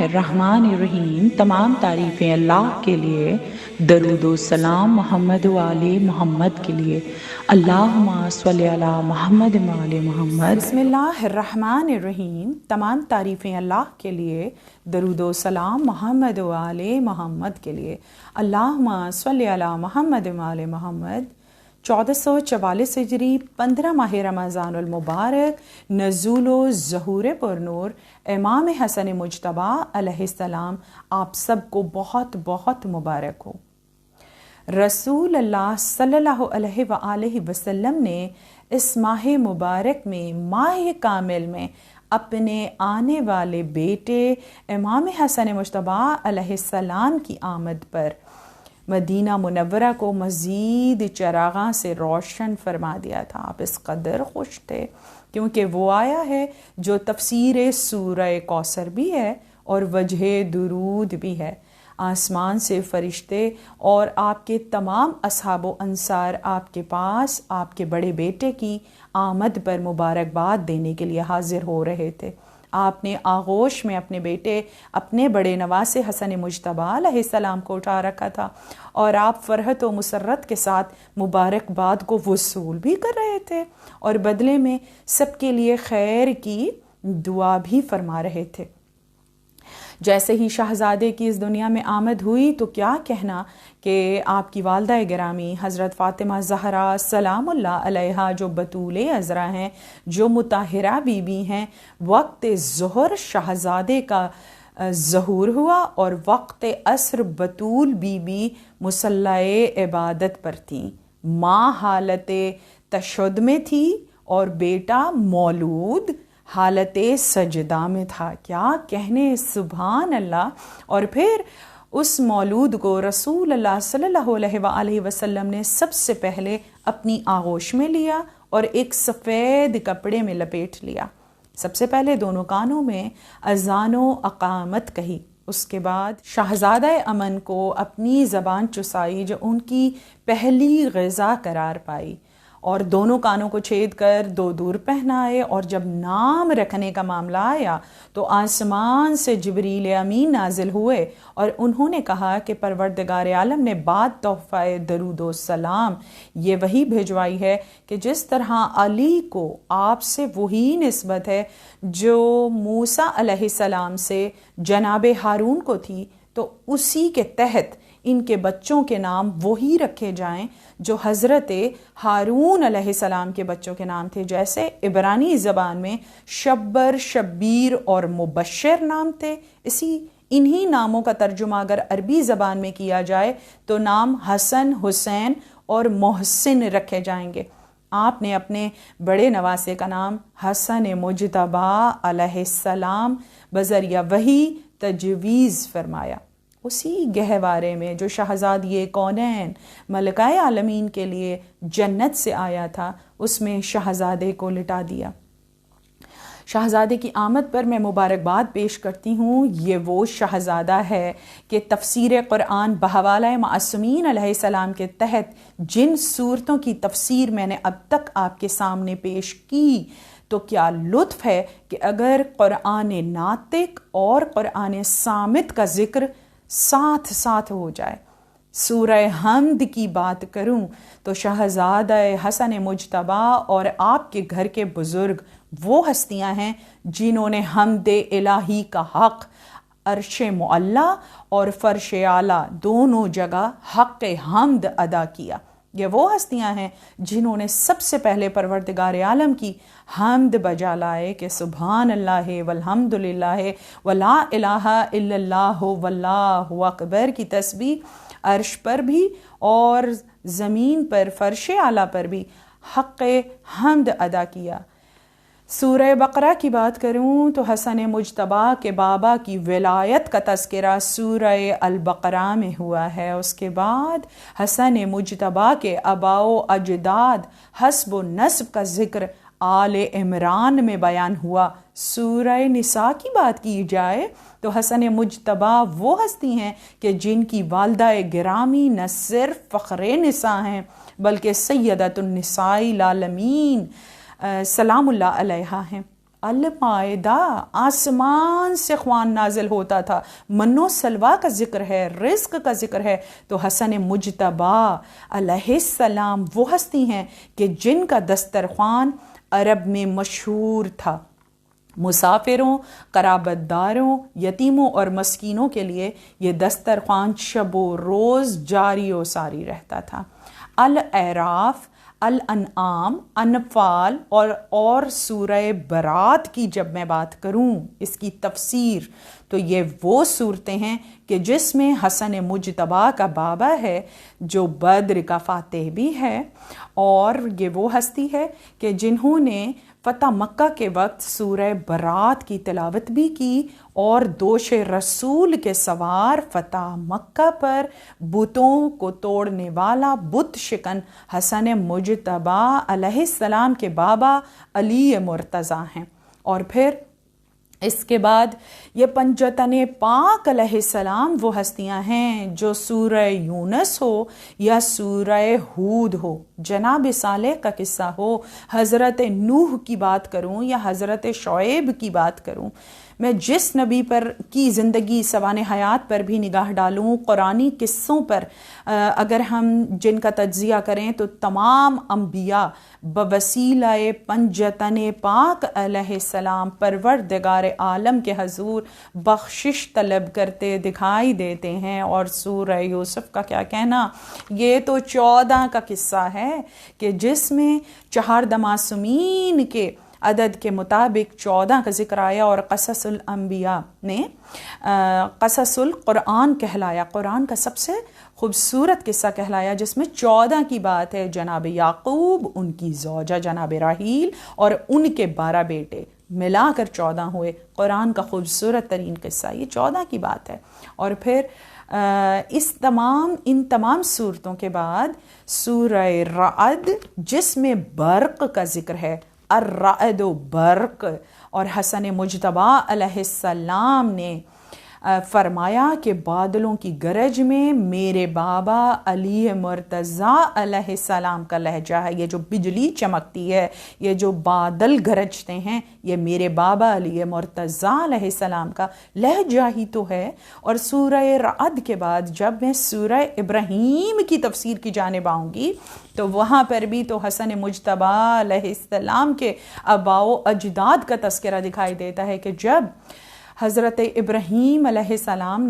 الرحمن الرحیم۔ تمام تعریفیں اللہ کے لیے، درود و سلام محمد و آل محمد کے لیے۔ اللہم صلی علی محمد و آل محمد۔ بسم اللہ الرحمن الرحیم۔ تمام تعریفیں اللہ کے لیے، درود و سلام محمد و آل محمد کے لیے۔ اللہم صلی علی محمد و آل محمد۔ 1444 ہجری 15 ماہ رمضان المبارک، نزول و ظہور پر نور امام حسن مجتبیٰ علیہ السلام آپ سب کو بہت بہت مبارک ہو۔ رسول اللہ صلی اللہ علیہ وآلہ وسلم نے اس ماہ مبارک میں، ماہ کامل میں، اپنے آنے والے بیٹے امام حسن مجتبیٰ علیہ السلام کی آمد پر مدینہ منورہ کو مزید چراغاں سے روشن فرما دیا تھا۔ آپ اس قدر خوش تھے کیونکہ وہ آیا ہے جو تفسیر سورہ کوثر بھی ہے اور وجہ درود بھی ہے۔ آسمان سے فرشتے اور آپ کے تمام اصحاب و انصار آپ کے پاس آپ کے بڑے بیٹے کی آمد پر مبارکباد دینے کے لیے حاضر ہو رہے تھے۔ آپ نے آغوش میں اپنے بیٹے، اپنے بڑے نواسے حسن مجتبیٰ علیہ السلام کو اٹھا رکھا تھا اور آپ فرحت و مسرت کے ساتھ مبارکباد کو وصول بھی کر رہے تھے اور بدلے میں سب کے لیے خیر کی دعا بھی فرما رہے تھے۔ جیسے ہی شہزادے کی اس دنیا میں آمد ہوئی تو کیا کہنا کہ آپ کی والدہ گرامی حضرت فاطمہ زہرا سلام اللہ علیہا، جو بطول عذرا ہیں، جو مطہرہ بی بی ہیں، وقت ظہر شہزادے کا ظہور ہوا اور وقت عصر بطول بی بی مصلی عبادت پر تھیں۔ ماں حالت تشہد میں تھی اور بیٹا مولود حالت سجدہ میں تھا۔ کیا کہنے، سبحان اللہ۔ اور پھر اس مولود کو رسول اللہ صلی اللہ علیہ وآلہ وسلم نے سب سے پہلے اپنی آغوش میں لیا اور ایک سفید کپڑے میں لپیٹ لیا۔ سب سے پہلے دونوں کانوں میں اذان و اقامت کہی، اس کے بعد شہزادہ امن کو اپنی زبان چسائی جو ان کی پہلی غذا قرار پائی، اور دونوں کانوں کو چھید کر دو دور پہنائے، اور جب نام رکھنے کا معاملہ آیا تو آسمان سے جبریل امین نازل ہوئے اور انہوں نے کہا کہ پروردگار عالم نے بعد تحفہ درود و سلام یہ وہی بھیجوائی ہے کہ جس طرح علی کو آپ سے وہی نسبت ہے جو موسیٰ علیہ السلام سے جناب ہارون کو تھی، تو اسی کے تحت ان کے بچوں کے نام وہی رکھے جائیں جو حضرت ہارون علیہ السلام کے بچوں کے نام تھے۔ جیسے عبرانی زبان میں شبر، شبیر اور مبشر نام تھے، انہی ناموں کا ترجمہ اگر عربی زبان میں کیا جائے تو نام حسن، حسین اور محسن رکھے جائیں گے۔ آپ نے اپنے بڑے نواسے کا نام حسن مجتبیٰ علیہ السلام بذریعہ وحی تجویز فرمایا۔ اسی گہوارے میں جو شہزادی کونین ملکہ عالمین کے لیے جنت سے آیا تھا، اس میں شہزادے کو لٹا دیا۔ شہزادے کی آمد پر میں مبارکباد پیش کرتی ہوں۔ یہ وہ شہزادہ ہے کہ تفسیر قرآن بحوالہ معصومین علیہ السلام کے تحت جن صورتوں کی تفسیر میں نے اب تک آپ کے سامنے پیش کی، تو کیا لطف ہے کہ اگر قرآن ناطق اور قرآن صامت کا ذکر ساتھ ساتھ ہو جائے۔ سورہ حمد کی بات کروں تو شہزادہ حسن مجتبیٰ اور آپ کے گھر کے بزرگ وہ ہستیاں ہیں جنہوں نے حمد الہی کا حق عرش معلی اور فرش اعلیٰ دونوں جگہ حق حمد ادا کیا۔ یہ وہ ہستیاں ہیں جنہوں نے سب سے پہلے پروردگار عالم کی حمد بجا لائے کہ سبحان اللہ والحمد للہ ولا الہ الا اللہ واللہ اکبر کی تسبیح عرش پر بھی اور زمین پر فرش اعلیٰ پر بھی حق حمد ادا کیا۔ سورہ بقرہ کی بات کروں تو حسن مجتبیٰ کے بابا کی ولایت کا تذکرہ سورہ البقرہ میں ہوا ہے۔ اس کے بعد حسن مجتبیٰ کے آباء و اجداد حسب و نسب کا ذکر آل عمران میں بیان ہوا۔ سورہ نساء کی بات کی جائے تو حسن مجتبیٰ وہ ہستی ہیں کہ جن کی والدہ گرامی نہ صرف فخر نساء ہیں بلکہ سیدۃ النساء العالمین سلام اللہ علیہا ہیں۔ المائدہ آسمان سے خوان نازل ہوتا تھا، من و سلوا کا ذکر ہے، رزق کا ذکر ہے، تو حسن مجتبی علیہ السلام وہ ہستی ہیں کہ جن کا دسترخوان عرب میں مشہور تھا۔ مسافروں، قرابت داروں، یتیموں اور مسکینوں کے لیے یہ دسترخوان شب و روز جاری و ساری رہتا تھا۔ الاعراف، الانعام، انفال اور سورہ برات کی جب میں بات کروں اس کی تفسیر، تو یہ وہ صورتیں ہیں کہ جس میں حسن مجتبی کا بابا ہے جو بدر کا فاتح بھی ہے، اور یہ وہ ہستی ہے کہ جنہوں نے فتح مکہ کے وقت سورہ برات کی تلاوت بھی کی، اور دوش رسول کے سوار فتح مکہ پر بتوں کو توڑنے والا بت شکن حسن مجتبی علیہ السلام کے بابا علی مرتضیٰ ہیں۔ اور پھر اس کے بعد یہ پنجتن پاک علیہ السلام وہ ہستیاں ہیں جو سورہ یونس ہو یا سورہ ہود ہو، جناب صالح کا قصہ ہو، حضرت نوح کی بات کروں یا حضرت شعیب کی بات کروں، میں جس نبی پر کی زندگی سوانح حیات پر بھی نگاہ ڈالوں، قرآنی قصوں پر اگر ہم جن کا تجزیہ کریں تو تمام انبیاء بوسیلہ پنجتن پاک علیہ السلام پروردگار عالم کے حضور بخشش طلب کرتے دکھائی دیتے ہیں۔ اور سورہ یوسف کا کیا کہنا، یہ تو 14 کا قصہ ہے کہ جس میں 4 معصومین کے عدد کے مطابق 14 کا ذکر آیا، اور قصص الانبیاء نے قصص القرآن کہلایا، قرآن کا سب سے خوبصورت قصہ کہلایا، جس میں 14 کی بات ہے، جناب یعقوب، ان کی زوجہ جناب راحیل اور ان کے 12 بیٹے ملا کر 14 ہوئے۔ قرآن کا خوبصورت ترین قصہ یہ 14 کی بات ہے۔ اور پھر ان تمام صورتوں کے بعد سورہ رعد، جس میں برق کا ذکر ہے، الرعد و برق، اور حسن مجتبی علیہ السلام نے فرمایا کہ بادلوں کی گرج میں میرے بابا علی مرتضیٰ علیہ السلام کا لہجہ ہے، یہ جو بجلی چمکتی ہے، یہ جو بادل گرجتے ہیں، یہ میرے بابا علی مرتضیٰ علیہ السلام کا لہجہ ہی تو ہے۔ اور سورہ رعد کے بعد جب میں سورہ ابراہیم کی تفسیر کی جانب آؤں گی تو وہاں پر بھی تو حسن مجتبی علیہ السلام کے آباء و اجداد کا تذکرہ دکھائی دیتا ہے کہ جب حضرت ابراہیم علیہ السلام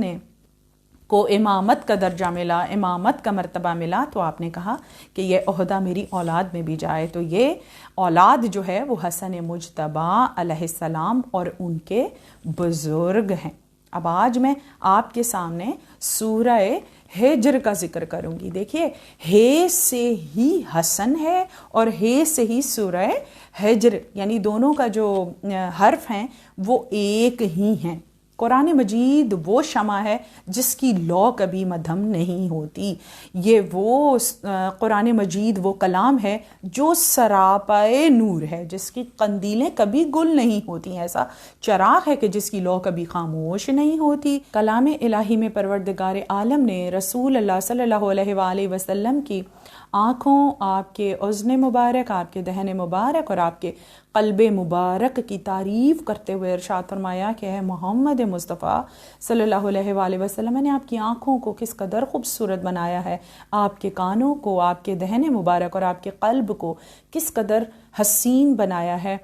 کو امامت کا درجہ ملا، امامت کا مرتبہ ملا، تو آپ نے کہا کہ یہ عہدہ میری اولاد میں بھی جائے، تو یہ اولاد جو ہے وہ حسن مجتبی علیہ السلام اور ان کے بزرگ ہیں۔ اب آج میں آپ کے سامنے سورہ ہجر کا ذکر کروں گی۔ دیکھیے، ہے سے ہی حسن ہے اور ہے سے ہی سورہ ہجر، یعنی دونوں کا جو حرف ہیں وہ ایک ہی ہیں۔ قرآن مجید وہ شمع ہے جس کی لو کبھی مدھم نہیں ہوتی، یہ وہ قرآن مجید وہ کلام ہے جو سراپائے نور ہے، جس کی قندیلیں کبھی گل نہیں ہوتی، ایسا چراغ ہے کہ جس کی لو کبھی خاموش نہیں ہوتی۔ کلام الہی میں پروردگار عالم نے رسول اللہ صلی اللہ علیہ وآلہ وسلم کی آنکھوں، آپ کے اذن مبارک، آپ کے دہن مبارک اور آپ کے قلب مبارک کی تعریف کرتے ہوئے ارشاد فرمایا کہ اے محمد مصطفیٰ صلی اللہ علیہ وآلہ وسلم، میں نے آپ کی آنکھوں کو کس قدر خوبصورت بنایا ہے، آپ کے کانوں کو، آپ کے دہن مبارک اور آپ کے قلب کو کس قدر حسین بنایا ہے۔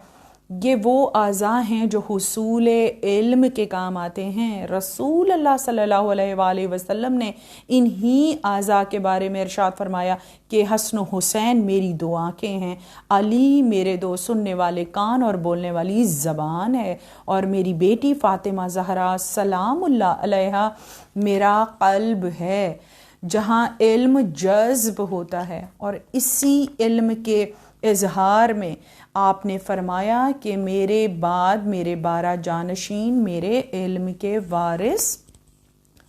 یہ وہ اعضاء ہیں جو حصول علم کے کام آتے ہیں۔ رسول اللہ صلی اللہ علیہ وآلہ وسلم نے انہی اعضاء کے بارے میں ارشاد فرمایا کہ حسن و حسین میری 2 آنکھیں ہیں، علی میرے 2 سننے والے کان اور بولنے والی زبان ہے، اور میری بیٹی فاطمہ زہرا سلام اللہ علیہا میرا قلب ہے، جہاں علم جذب ہوتا ہے۔ اور اسی علم کے اظہار میں آپ نے فرمایا کہ میرے بعد میرے 12 جانشین میرے علم کے وارث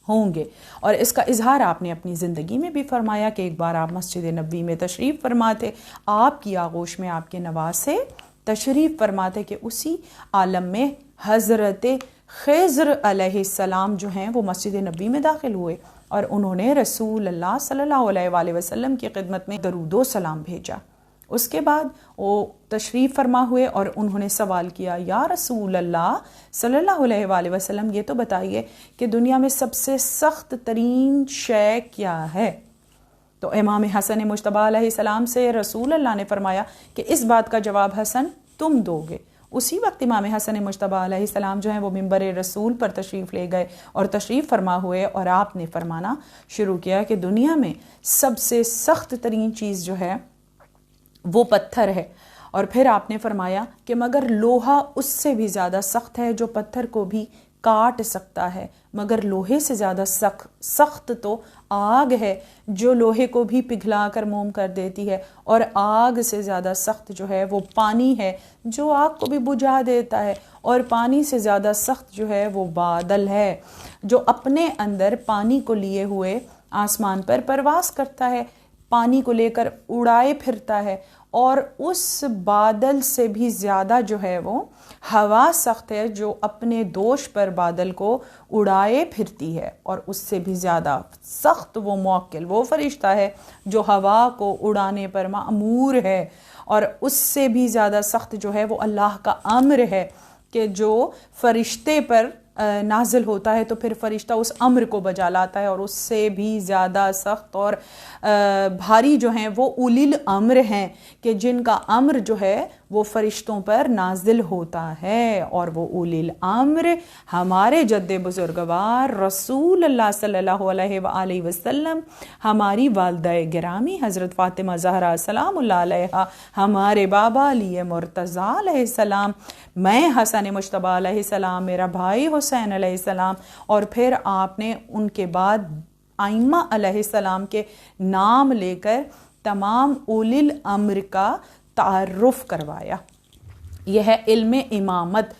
ہوں گے، اور اس کا اظہار آپ نے اپنی زندگی میں بھی فرمایا کہ ایک بار آپ مسجد نبوی میں تشریف فرماتے، آپ کی آغوش میں آپ کے نواسے تشریف فرماتے کہ اسی عالم میں حضرت خضر علیہ السلام جو ہیں وہ مسجد نبوی میں داخل ہوئے، اور انہوں نے رسول اللہ صلی اللہ علیہ وآلہ وسلم کی خدمت میں درود و سلام بھیجا، اس کے بعد وہ تشریف فرما ہوئے اور انہوں نے سوال کیا، یا رسول اللہ صلی اللہ علیہ وآلہ وسلم یہ تو بتائیے کہ دنیا میں سب سے سخت ترین شے کیا ہے؟ تو امام حسن مجتبیٰ علیہ السلام سے رسول اللہ نے فرمایا کہ اس بات کا جواب حسن تم دو گے۔ اسی وقت امام حسن مجتبیٰ علیہ السلام جو ہیں وہ منبر رسول پر تشریف لے گئے اور تشریف فرما ہوئے، اور آپ نے فرمانا شروع کیا کہ دنیا میں سب سے سخت ترین چیز جو ہے وہ پتھر ہے، اور پھر آپ نے فرمایا کہ مگر لوہا اس سے بھی زیادہ سخت ہے جو پتھر کو بھی کاٹ سکتا ہے، مگر لوہے سے زیادہ سخت تو آگ ہے جو لوہے کو بھی پگھلا کر موم کر دیتی ہے، اور آگ سے زیادہ سخت جو ہے وہ پانی ہے جو آگ کو بھی بجھا دیتا ہے، اور پانی سے زیادہ سخت جو ہے وہ بادل ہے جو اپنے اندر پانی کو لیے ہوئے آسمان پر پرواز کرتا ہے، پانی کو لے کر اڑائے پھرتا ہے، اور اس بادل سے بھی زیادہ جو ہے وہ ہوا سخت ہے جو اپنے دوش پر بادل کو اڑائے پھرتی ہے، اور اس سے بھی زیادہ سخت وہ موکل، وہ فرشتہ ہے جو ہوا کو اڑانے پر مأمور ہے، اور اس سے بھی زیادہ سخت جو ہے وہ اللہ کا امر ہے کہ جو فرشتے پر نازل ہوتا ہے تو پھر فرشتہ اس امر کو بجا لاتا ہے، اور اس سے بھی زیادہ سخت اور بھاری جو ہیں وہ اولی الامر ہیں کہ جن کا امر جو ہے وہ فرشتوں پر نازل ہوتا ہے، اور وہ اولی الامر ہمارے جد بزرگوار رسول اللہ صلی اللہ علیہ وآلہ وسلم، ہماری والدہ گرامی حضرت فاطمہ زہرا سلام اللہ علیہا، ہمارے بابا علی مرتضیٰ علیہ السلام، میں حسن مجتبیٰ علیہ السلام، میرا بھائی حسین علیہ السلام، اور پھر آپ نے ان کے بعد ائمہ علیہ السلام کے نام لے کر تمام اولی الامر کا تعارف کروایا۔ یہ ہے علم امامت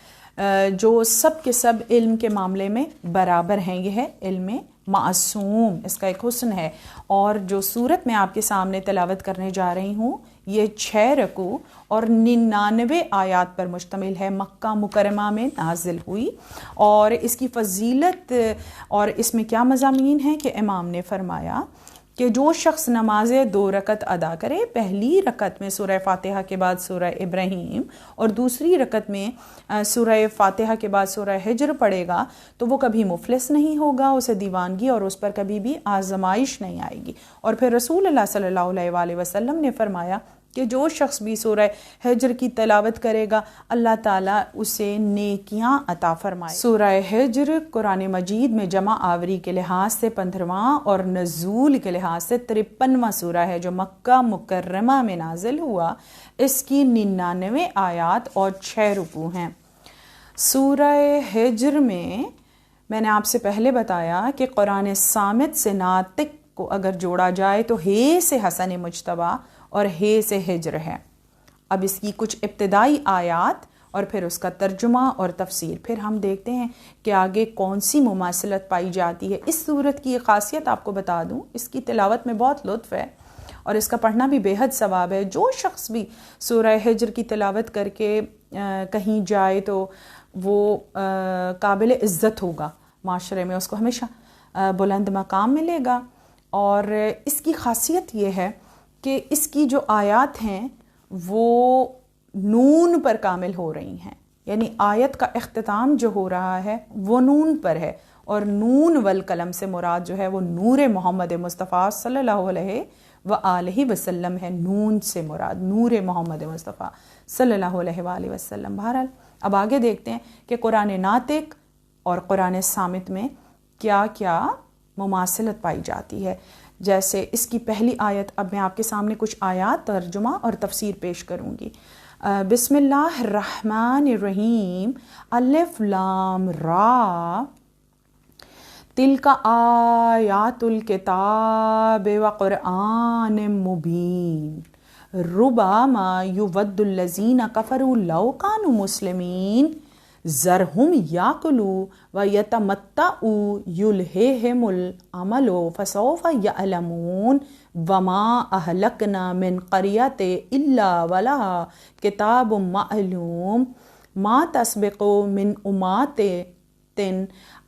جو سب کے سب علم کے معاملے میں برابر ہیں، یہ ہے علم معصوم، اس کا ایک حسن ہے۔ اور جو سورت میں آپ کے سامنے تلاوت کرنے جا رہی ہوں یہ 6 رکوع اور 99 آیات پر مشتمل ہے، مکہ مکرمہ میں نازل ہوئی، اور اس کی فضیلت اور اس میں کیا مضامین ہیں کہ امام نے فرمایا کہ جو شخص نماز 2 رکعت ادا کرے، پہلی رکعت میں سورہ فاتحہ کے بعد سورہ ابراہیم اور دوسری رکعت میں سورہ فاتحہ کے بعد سورہ حجر پڑھے گا تو وہ کبھی مفلس نہیں ہوگا، اسے دیوانگی اور اس پر کبھی بھی آزمائش نہیں آئے گی۔ اور پھر رسول اللہ صلی اللہ علیہ وآلہ وسلم نے فرمایا کہ جو شخص بھی سورہ حجر کی تلاوت کرے گا اللہ تعالیٰ اسے نیکیاں عطا فرمائے۔ سورہ حجر قرآن مجید میں جمع آوری کے لحاظ سے 15واں اور نزول کے لحاظ سے 53واں سورہ ہے جو مکہ مکرمہ میں نازل ہوا۔ اس کی 99 آیات اور 6 رکوع ہیں۔ سورہ حجر میں نے آپ سے پہلے بتایا کہ قرآن صامت سے ناطق کو اگر جوڑا جائے تو ہے سے حسن مجتبیٰ اور ہے سے حجر ہے۔ اب اس کی کچھ ابتدائی آیات اور پھر اس کا ترجمہ اور تفسیر، پھر ہم دیکھتے ہیں کہ آگے کون سی مماثلت پائی جاتی ہے۔ اس سورت کی ایک خاصیت آپ کو بتا دوں، اس کی تلاوت میں بہت لطف ہے اور اس کا پڑھنا بھی بے حد ثواب ہے۔ جو شخص بھی سورہ حجر کی تلاوت کر کے کہیں جائے تو وہ قابل عزت ہوگا، معاشرے میں اس کو ہمیشہ بلند مقام ملے گا۔ اور اس کی خاصیت یہ ہے کہ اس کی جو آیات ہیں وہ نون پر کامل ہو رہی ہیں، یعنی آیت کا اختتام جو ہو رہا ہے وہ نون پر ہے، اور نون والقلم سے مراد جو ہے وہ نور محمد مصطفیٰ صلی اللہ علیہ وآلہ وسلم ہے۔ نون سے مراد نور محمد مصطفیٰ صلی اللہ علیہ وآلہ وسلم۔ بہرحال اب آگے دیکھتے ہیں کہ قرآن ناطق اور قرآن صامت میں کیا کیا مماثلت پائی جاتی ہے۔ جیسے اس کی پہلی آیت، اب میں آپ کے سامنے کچھ آیات ترجمہ اور تفسیر پیش کروں گی۔ بسم اللہ الرحمن الرحیم، الف لام را، تلک آیات الکتاب وقرآن مبین، ربما یود الذین کفروا لو کانوا مسلمین، ذرہم یاکلوا ویتمتعوا یلہہم العمل فسوف یعلمون، وما اہلکنا من قریۃ الا ولہا کتاب معلوم، ما تسبق من امۃ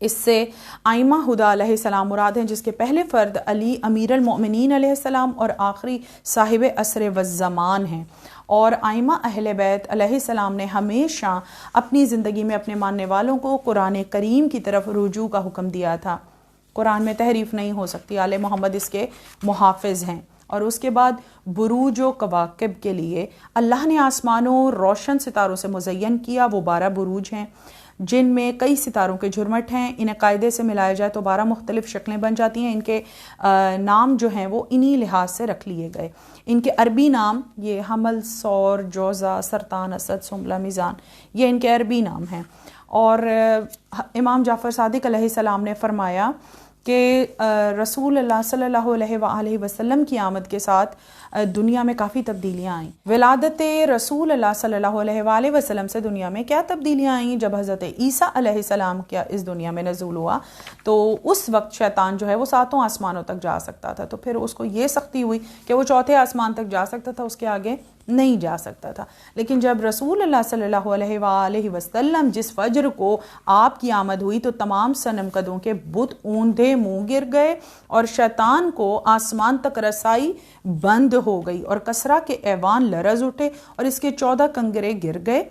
اس سے آئمہ ہدا علیہ السلام مراد ہیں، جس کے پہلے فرد علی امیر المؤمنین علیہ السلام اور آخری صاحب عصر والزمان ہیں۔ اور آئمہ اہل بیت علیہ السلام نے ہمیشہ اپنی زندگی میں اپنے ماننے والوں کو قرآن کریم کی طرف رجوع کا حکم دیا تھا۔ قرآن میں تحریف نہیں ہو سکتی، آل محمد اس کے محافظ ہیں۔ اور اس کے بعد بروج و کواکب کے لیے اللہ نے آسمانوں روشن ستاروں سے مزین کیا، وہ 12 بروج ہیں جن میں کئی ستاروں کے جھرمٹ ہیں، انہیں قاعدے سے ملایا جائے تو 12 مختلف شکلیں بن جاتی ہیں۔ ان کے نام جو ہیں وہ انہی لحاظ سے رکھ لیے گئے۔ ان کے عربی نام یہ حمل، ثور، جوزہ، سرطان، اسد، سنبلہ، میزان، یہ ان کے عربی نام ہیں۔ اور امام جعفر صادق علیہ السلام نے فرمایا کہ رسول اللہ صلی اللہ علیہ وآلہ وسلم کی آمد کے ساتھ دنیا میں کافی تبدیلیاں آئیں۔ ولادت رسول اللہ صلی اللہ علیہ وآلہ وسلم سے دنیا میں کیا تبدیلیاں آئیں؟ جب حضرت عیسیٰ علیہ السلام کیا اس دنیا میں نزول ہوا تو اس وقت شیطان جو ہے وہ 7 آسمانوں تک جا سکتا تھا، تو پھر اس کو یہ سختی ہوئی کہ وہ 4 آسمان تک جا سکتا تھا، اس کے آگے نہیں جا سکتا تھا۔ لیکن جب رسول اللہ صلی اللہ علیہ وآلہ وسلم جس فجر کو آپ کی آمد ہوئی تو تمام صنم قدوں کے بت اوندھے منہ گر گئے اور شیطان کو آسمان تک رسائی بند ہو گئی اور کسرا کے ایوان لرز اٹھے اور اس کے 14 کنگرے گر گئے۔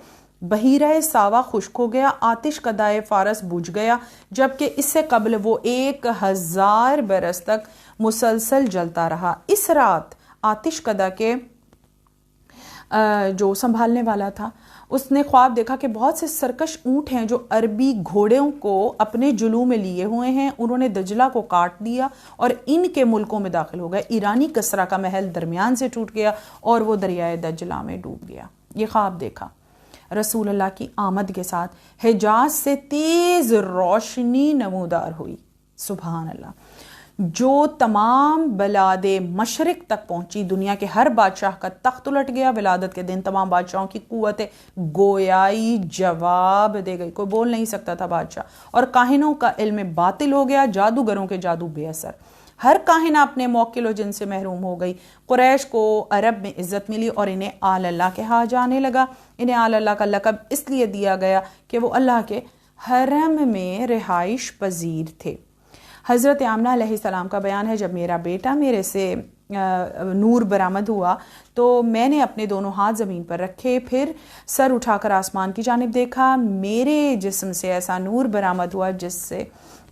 بحیرہ ساوا خشک ہو گیا، آتش کدائے فارس بجھ گیا، جبکہ اس سے قبل وہ 1000 برس تک مسلسل جلتا رہا۔ اس رات آتش کدا کے جو سنبھالنے والا تھا اس نے خواب دیکھا کہ بہت سے سرکش اونٹ ہیں جو عربی گھوڑوں کو اپنے جلو میں لیے ہوئے ہیں، انہوں نے دجلہ کو کاٹ دیا اور ان کے ملکوں میں داخل ہو گئے۔ ایرانی کسرا کا محل درمیان سے ٹوٹ گیا اور وہ دریائے دجلہ میں ڈوب گیا۔ یہ خواب دیکھا۔ رسول اللہ کی آمد کے ساتھ حجاز سے تیز روشنی نمودار ہوئی، سبحان اللہ، جو تمام بلاد مشرق تک پہنچی۔ دنیا کے ہر بادشاہ کا تخت الٹ گیا۔ ولادت کے دن تمام بادشاہوں کی قوت گویائی جواب دے گئی، کوئی بول نہیں سکتا تھا بادشاہ، اور کاہنوں کا علم باطل ہو گیا، جادوگروں کے جادو بے اثر۔ ہر کاہنہ اپنے موکل و جن سے محروم ہو گئی۔ قریش کو عرب میں عزت ملی اور انہیں آل اللہ کہا جانے لگا۔ انہیں آل اللہ کا لقب اس لیے دیا گیا کہ وہ اللہ کے حرم میں رہائش پذیر تھے۔ حضرت آمنہ علیہ السلام کا بیان ہے، جب میرا بیٹا میرے سے نور برآمد ہوا تو میں نے اپنے دونوں ہاتھ زمین پر رکھے، پھر سر اٹھا کر آسمان کی جانب دیکھا، میرے جسم سے ایسا نور برآمد ہوا جس سے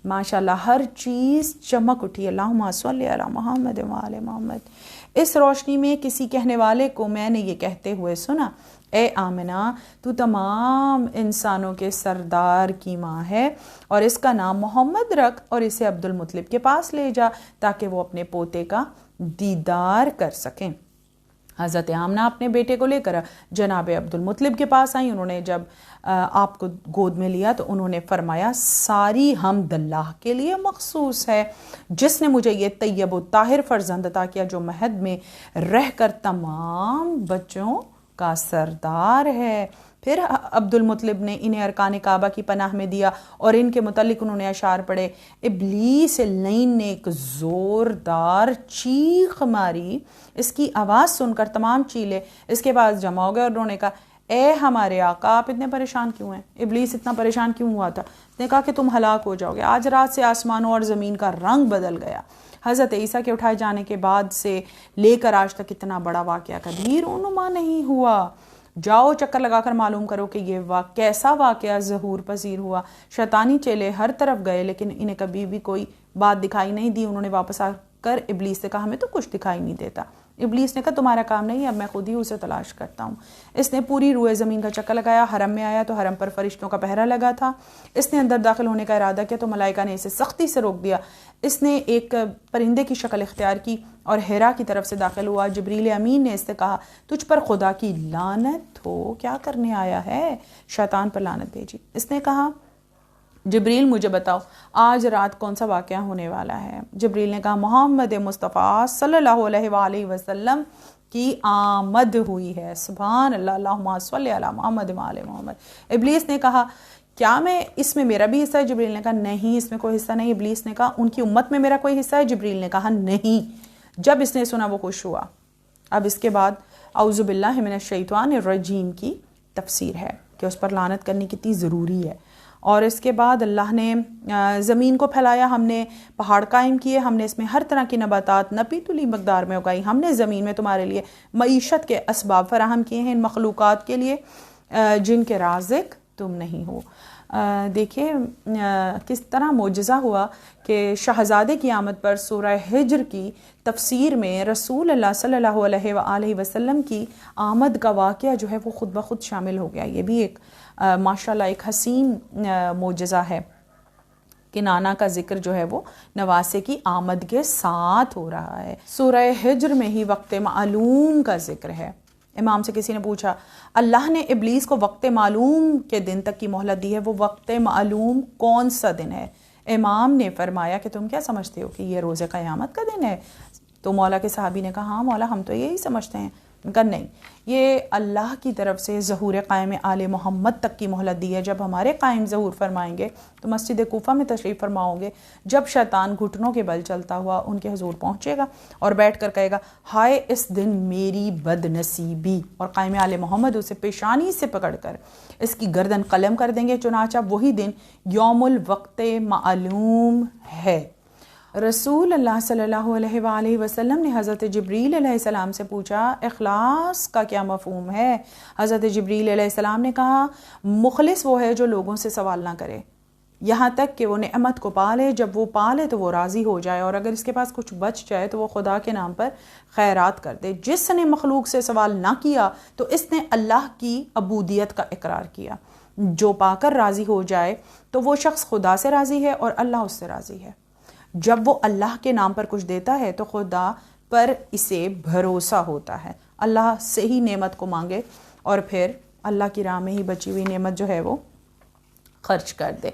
ماشاءاللہ ہر چیز چمک اٹھی۔ اللہم صلی علی محمد وعلی محمد۔ اس روشنی میں کسی کہنے والے کو میں نے یہ کہتے ہوئے سنا، اے آمنہ، تو تمام انسانوں کے سردار کی ماں ہے اور اس کا نام محمد رکھ اور اسے عبد المطلب کے پاس لے جا تاکہ وہ اپنے پوتے کا دیدار کر سکیں۔ حضرت آمنہ اپنے بیٹے کو لے کر جناب عبد المطلب کے پاس آئیں۔ انہوں نے جب آپ کو گود میں لیا تو انہوں نے فرمایا، ساری حمد اللہ کے لیے مخصوص ہے جس نے مجھے یہ طیب و طاہر فرزند عطا کیا جو مہد میں رہ کر تمام بچوں کا سردار ہے۔ پھر عبد المطلب نے انہیں ارکان کعبہ کی پناہ میں دیا اور ان کے متعلق انہوں نے اشعار پڑھے۔ ابلیس لعین نے ایک زوردار چیخ ماری، اس کی آواز سن کر تمام چیلے اس کے پاس جمع ہو گئے اور انہوں نے کہا، اے ہمارے آقا، آپ اتنے پریشان کیوں ہیں؟ ابلیس اتنا پریشان کیوں ہوا تھا؟ اس نے کہا کہ تم ہلاک ہو جاؤ گے۔ آج رات سے آسمانوں اور زمین کا رنگ بدل گیا۔ حضرت عیسیٰ کے اٹھائے جانے کے بعد سے لے کر آج تک اتنا بڑا واقعہ کبھی رونما نہیں ہوا۔ جاؤ چکر لگا کر معلوم کرو کہ یہ کیسا واقعہ ظہور پذیر ہوا۔ شیطانی چیلے ہر طرف گئے لیکن انہیں کبھی بھی کوئی بات دکھائی نہیں دی۔ انہوں نے واپس آ کر ابلیس سے کہا، ہمیں تو کچھ دکھائی نہیں دیتا۔ ابلیس نے کہا، تمہارا کام نہیں، اب میں خود ہی اسے تلاش کرتا ہوں۔ اس نے پوری روئے زمین کا چکر لگایا، حرم میں آیا تو حرم پر فرشتوں کا پہرا لگا تھا۔ اس نے اندر داخل ہونے کا ارادہ کیا تو ملائکہ نے اسے سختی سے روک دیا۔ اس نے ایک پرندے کی شکل اختیار کی اور ہیرا کی طرف سے داخل ہوا۔ جبریل امین نے اس سے کہا، تجھ پر خدا کی لعنت ہو، کیا کرنے آیا ہے؟ شیطان پر لعنت بھیجی۔ اس نے کہا، جبریل مجھے بتاؤ آج رات کون سا واقعہ ہونے والا ہے؟ جبریل نے کہا، محمد مصطفیٰ صلی اللہ علیہ وآلہ وسلم کی آمد ہوئی ہے۔ سبحان اللہ، اللہم صلی علی محمد وآلہ محمد۔ ابلیس نے کہا، کیا میں اس میں میرا بھی حصہ ہے؟ جبریل نے کہا، نہیں، اس میں کوئی حصہ نہیں۔ ابلیس نے کہا، ان کی امت میں میرا کوئی حصہ ہے؟ جبریل نے کہا، نہیں۔ جب اس نے سنا وہ خوش ہوا۔ اب اس کے بعد اعوذ باللہ من الشیطان الرجیم کی تفسیر ہے کہ اس پر لعنت کرنی کتنی ضروری ہے اور اس کے بعد اللہ نے زمین کو پھیلایا، ہم نے پہاڑ قائم کیے، ہم نے اس میں ہر طرح کی نباتات نپی تلی مقدار میں اگائی، ہم نے زمین میں تمہارے لیے معیشت کے اسباب فراہم کیے ہیں ان مخلوقات کے لیے جن کے رازق تم نہیں ہو۔ دیکھیے کس طرح معجزہ ہوا کہ شہزادے کی آمد پر سورہ ہجر کی تفسیر میں رسول اللہ صلی اللہ علیہ وآلہ وسلم کی آمد کا واقعہ جو ہے وہ خود بخود شامل ہو گیا۔ یہ بھی ایک ماشاءاللہ ایک حسین معجزہ ہے کہ نانا کا ذکر جو ہے وہ نواسے کی آمد کے ساتھ ہو رہا ہے۔ سورہ ہجر میں ہی وقت معلوم کا ذکر ہے۔ امام سے کسی نے پوچھا اللہ نے ابلیس کو وقت معلوم کے دن تک کی مہلت دی ہے، وہ وقت معلوم کون سا دن ہے؟ امام نے فرمایا کہ تم کیا سمجھتے ہو کہ یہ روز قیامت کا دن ہے؟ تو مولا کے صحابی نے کہا ہاں مولا ہم تو یہی سمجھتے ہیں۔ کہ نہیں، یہ اللہ کی طرف سے ظہور قائم آل محمد تک کی مہلت دی ہے۔ جب ہمارے قائم ظہور فرمائیں گے تو مسجد کوفہ میں تشریف فرماؤ گے، جب شیطان گھٹنوں کے بل چلتا ہوا ان کے حضور پہنچے گا اور بیٹھ کر کہے گا ہائے اس دن میری بد نصیبی، اور قائم آل محمد اسے پیشانی سے پکڑ کر اس کی گردن قلم کر دیں گے۔ چنانچہ وہی دن یوم الوقت معلوم ہے۔ رسول اللہ صلی اللہ علیہ وآلہ وسلم نے حضرت جبریل علیہ السلام سے پوچھا اخلاص کا کیا مفہوم ہے؟ حضرت جبریل علیہ السلام نے کہا مخلص وہ ہے جو لوگوں سے سوال نہ کرے یہاں تک کہ وہ نعمت کو پالے، جب وہ پالے تو وہ راضی ہو جائے، اور اگر اس کے پاس کچھ بچ جائے تو وہ خدا کے نام پر خیرات کر دے۔ جس نے مخلوق سے سوال نہ کیا تو اس نے اللہ کی عبودیت کا اقرار کیا۔ جو پا کر راضی ہو جائے تو وہ شخص خدا سے راضی ہے اور اللہ اس سے راضی ہے۔ جب وہ اللہ کے نام پر کچھ دیتا ہے تو خدا پر اسے بھروسہ ہوتا ہے، اللہ سے ہی نعمت کو مانگے اور پھر اللہ کی راہ میں ہی بچی ہوئی نعمت جو ہے وہ خرچ کر دے۔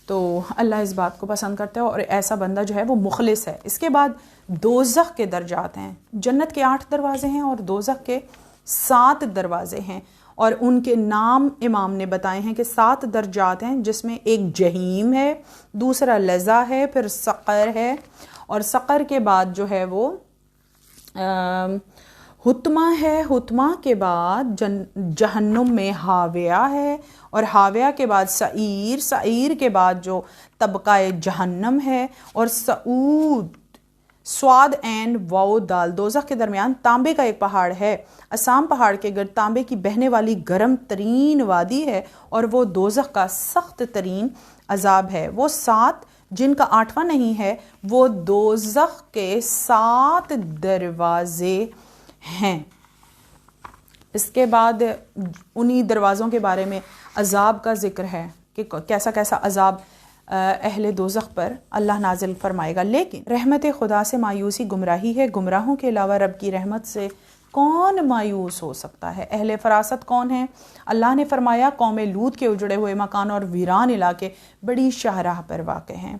تو اللہ اس بات کو پسند کرتا ہے اور ایسا بندہ جو ہے وہ مخلص ہے۔ اس کے بعد دوزخ کے درجات ہیں، جنت کے 8 دروازے ہیں اور دوزخ کے 7 دروازے ہیں، اور ان کے نام امام نے بتائے ہیں کہ 7 درجات ہیں، جس میں ایک جہیم ہے، دوسرا لظا ہے، پھر سقر ہے، اور سقر کے بعد جو ہے وہ حتمہ ہے، حتمہ کے بعد جہنم میں حاویہ ہے، اور حاویہ کے بعد سعیر، سعیر کے بعد جو طبقہ جہنم ہے، اور سعود، سواد عین واو دال۔ دوزخ کے درمیان تانبے کا ایک پہاڑ ہے، اسام پہاڑ کے گرد تانبے کی بہنے والی گرم ترین وادی ہے، اور وہ دوزخ کا سخت ترین عذاب ہے۔ وہ 7 جن کا 8واں نہیں ہے وہ دوزخ کے 7 دروازے ہیں۔ اس کے بعد انہی دروازوں کے بارے میں عذاب کا ذکر ہے کہ کیسا کیسا عذاب اہل دوزخ پر اللہ نازل فرمائے گا۔ لیکن رحمت خدا سے مایوسی گمراہی ہے، گمراہوں کے علاوہ رب کی رحمت سے کون مایوس ہو سکتا ہے؟ اہل فراست کون ہیں؟ اللہ نے فرمایا قوم لوط کے اجڑے ہوئے مکان اور ویران علاقے بڑی شاہراہ پر واقع ہیں،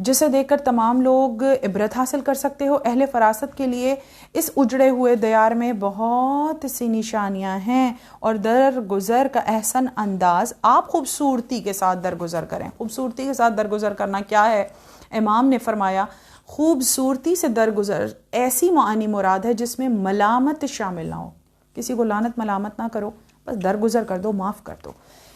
جسے دیکھ کر تمام لوگ عبرت حاصل کر سکتے ہو۔ اہل فراست کے لیے اس اجڑے ہوئے دیار میں بہت سی نشانیاں ہیں اور درگزر کا احسن انداز، آپ خوبصورتی کے ساتھ درگزر کریں۔ خوبصورتی کے ساتھ درگزر کرنا کیا ہے؟ امام نے فرمایا خوبصورتی سے درگزر ایسی معانی مراد ہے جس میں ملامت شامل نہ ہو، کسی کو لعنت ملامت نہ کرو، بس درگزر کر دو، معاف کر دو۔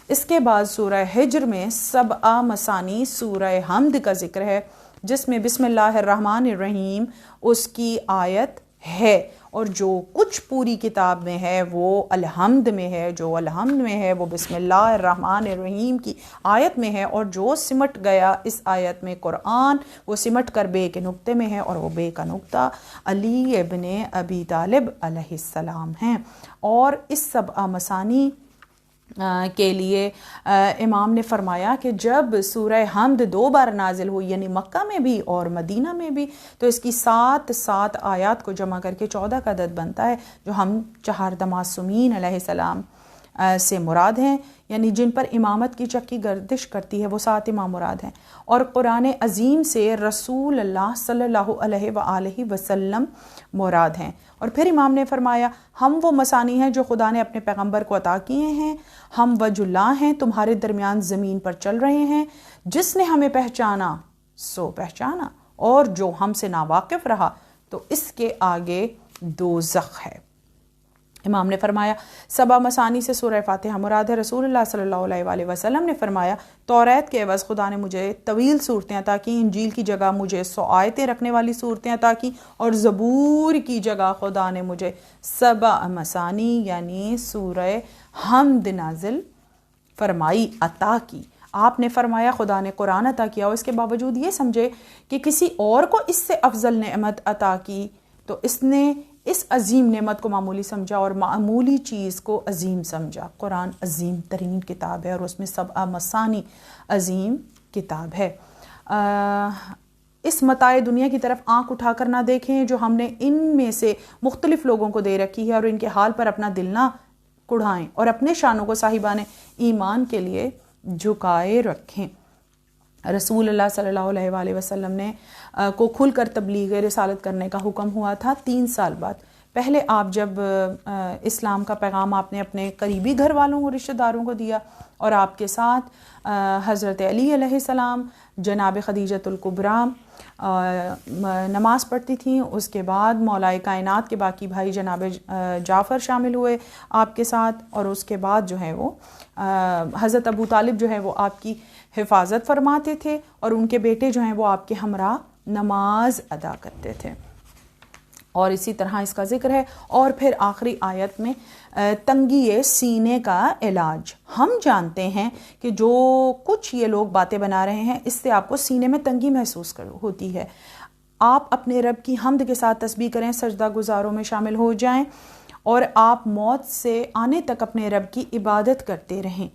اس کے بعد سورہ ہجر میں 7 مثانی سورہ حمد کا ذکر ہے، جس میں بسم اللہ الرحمن الرحیم اس کی آیت ہے، اور جو کچھ پوری کتاب میں ہے وہ الحمد میں ہے، جو الحمد میں ہے وہ بسم اللہ الرحمن الرحیم کی آیت میں ہے، اور جو سمٹ گیا اس آیت میں قرآن وہ سمٹ کر بے کے نقطے میں ہے، اور وہ بے کا نقطہ علی ابن ابی طالب علیہ السلام ہیں۔ اور اس 7 مثانی کے لیے امام نے فرمایا کہ جب سورہ حمد 2 بار نازل ہوئی، یعنی مکہ میں بھی اور مدینہ میں بھی، تو اس کی 7 آیات کو جمع کر کے 14 کا عدد بنتا ہے، جو ہم 4 معصومین علیہ السلام سے مراد ہیں، یعنی جن پر امامت کی چکی گردش کرتی ہے، وہ 7 امام مراد ہیں، اور قرآن عظیم سے رسول اللہ صلی اللہ علیہ وآلہ وسلم مراد ہیں۔ اور پھر امام نے فرمایا ہم وہ مثانی ہیں جو خدا نے اپنے پیغمبر کو عطا کیے ہیں، ہم وجہ اللہ ہیں، تمہارے درمیان زمین پر چل رہے ہیں، جس نے ہمیں پہچانا سو پہچانا، اور جو ہم سے ناواقف رہا تو اس کے آگے دوزخ ہے۔ امام نے فرمایا سبا مسانی سے سورہ فاتحہ مراد ہے۔ رسول اللہ صلی اللہ علیہ وآلہ وسلم نے فرمایا توریت کے عوض خدا نے مجھے طویل صورتیں عطا کی، انجیل کی جگہ مجھے 100 آیتیں رکھنے والی صورتیں عطا کی، اور زبور کی جگہ خدا نے مجھے سبا مسانی یعنی سورہ حمد نازل فرمائی، عطا کی۔ آپ نے فرمایا خدا نے قرآن عطا کیا اور اس کے باوجود یہ سمجھے کہ کسی اور کو اس سے افضل نعمت عطا کی تو اس نے اس عظیم نعمت کو معمولی سمجھا اور معمولی چیز کو عظیم سمجھا۔ قرآن عظیم ترین کتاب ہے اور اس میں سبع مثانی عظیم کتاب ہے۔ اس متاع دنیا کی طرف آنکھ اٹھا کر نہ دیکھیں جو ہم نے ان میں سے مختلف لوگوں کو دے رکھی ہے، اور ان کے حال پر اپنا دل نہ کڑھائیں اور اپنے شانوں کو صاحبان ایمان کے لیے جھکائے رکھیں۔ رسول اللہ صلی اللہ علیہ وآلہ وسلم نے کو کھل کر تبلیغ رسالت کرنے کا حکم ہوا تھا 3 سال بعد۔ پہلے آپ جب اسلام کا پیغام آپ نے اپنے قریبی گھر والوں اور رشتہ داروں کو دیا، اور آپ کے ساتھ حضرت علی علیہ السلام، جناب خدیجۃ الکبریٰ نماز پڑھتی تھیں، اس کے بعد مولا کائنات کے باقی بھائی جناب جعفر شامل ہوئے آپ کے ساتھ، اور اس کے بعد جو ہے وہ حضرت ابو طالب جو ہے وہ آپ کی حفاظت فرماتے تھے، اور ان کے بیٹے جو ہیں وہ آپ کے ہمراہ نماز ادا کرتے تھے، اور اسی طرح اس کا ذکر ہے۔ اور پھر آخری آیت میں تنگی سینے کا علاج۔ ہم جانتے ہیں کہ جو کچھ یہ لوگ باتیں بنا رہے ہیں اس سے آپ کو سینے میں تنگی محسوس ہوتی ہے۔ آپ اپنے رب کی حمد کے ساتھ تسبیح کریں، سجدہ گزاروں میں شامل ہو جائیں، اور آپ موت سے آنے تک اپنے رب کی عبادت کرتے رہیں۔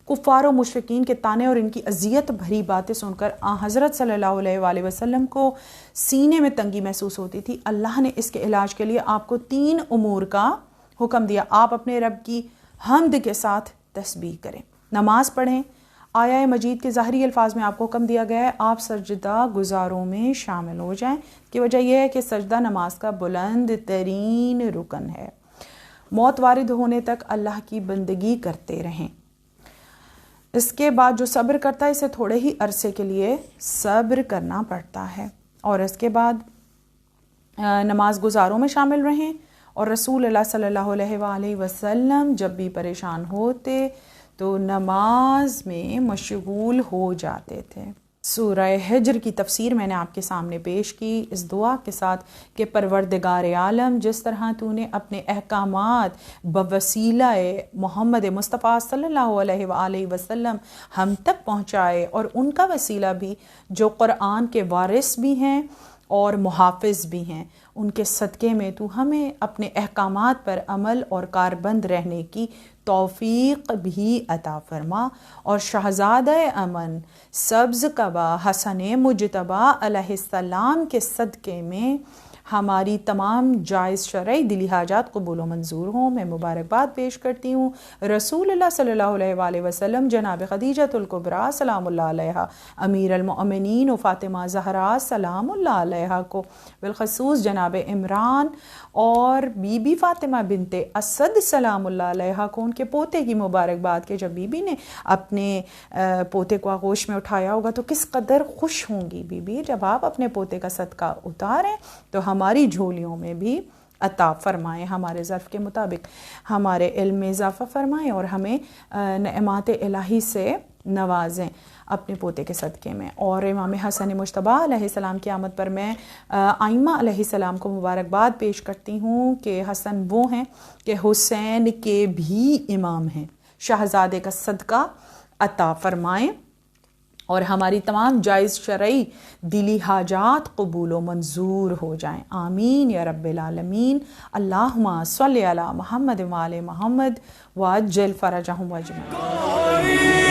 کفار و مشرکین کے طعنے اور ان کی اذیت بھری باتیں سن کر حضرت صلی اللہ علیہ وآلہ وسلم کو سینے میں تنگی محسوس ہوتی تھی۔ اللہ نے اس کے علاج کے لیے آپ کو 3 امور کا حکم دیا۔ آپ اپنے رب کی حمد کے ساتھ تسبیح کریں، نماز پڑھیں، آیہ مجید کے ظاہری الفاظ میں آپ کو حکم دیا گیا ہے آپ سجدہ گزاروں میں شامل ہو جائیں، کی وجہ یہ ہے کہ سجدہ نماز کا بلند ترین رکن ہے۔ موت وارد ہونے تک اللہ کی بندگی کرتے رہیں۔ اس کے بعد جو صبر کرتا ہے اسے تھوڑے ہی عرصے کے لیے صبر کرنا پڑتا ہے، اور اس کے بعد نماز گزاروں میں شامل رہیں۔ اور رسول اللہ صلی اللہ علیہ وآلہ وسلم جب بھی پریشان ہوتے تو نماز میں مشغول ہو جاتے تھے۔ سورہ حجر کی تفسیر میں نے آپ کے سامنے پیش کی اس دعا کے ساتھ کہ پروردگار عالم، جس طرح تو نے اپنے احکامات بوسیلہ محمد مصطفیٰ صلی اللہ علیہ وآلہ وسلم ہم تک پہنچائے، اور ان کا وسیلہ بھی جو قرآن کے وارث بھی ہیں اور محافظ بھی ہیں، ان کے صدقے میں تو ہمیں اپنے احکامات پر عمل اور کاربند رہنے کی توفیق بھی عطا فرما، اور شہزادہ امن سبز قبا حسن مجتبیٰ علیہ السلام کے صدقے میں ہماری تمام جائز شرعی دلی حاجات قبول و منظور ہوں۔ میں مبارکباد پیش کرتی ہوں رسول اللہ صلی اللہ علیہ وآلہ وسلم، جناب خدیجۃ الکبریٰ سلام اللہ علیہا، امیر المؤمنین و فاطمہ زہرا سلام اللہ علیہا کو، بالخصوص جناب عمران اور بی بی فاطمہ بنت اسد سلام اللہ علیہا کو، ان کے پوتے کی مبارکباد کہ جب بی بی نے اپنے پوتے کو آغوش میں اٹھایا ہوگا تو کس قدر خوش ہوں گی بی بی۔ جب آپ اپنے پوتے کا صدقہ اتاریں تو ہماری جھولیوں میں بھی عطا فرمائیں، ہمارے ظرف کے مطابق ہمارے علم میں اضافہ فرمائیں، اور ہمیں نعمات الہی سے نوازیں اپنے پوتے کے صدقے میں۔ اور امام حسن مجتبیٰ علیہ السلام کی آمد پر میں آئمہ علیہ السلام کو مبارکباد پیش کرتی ہوں کہ حسن وہ ہیں کہ حسین کے بھی امام ہیں، شہزادے کا صدقہ عطا فرمائیں اور ہماری تمام جائز شرعی دلی حاجات قبول و منظور ہو جائیں، آمین یا رب العالمین۔ اللہم صلی علی محمد و آل محمد وعجل فرجہم اجمعین۔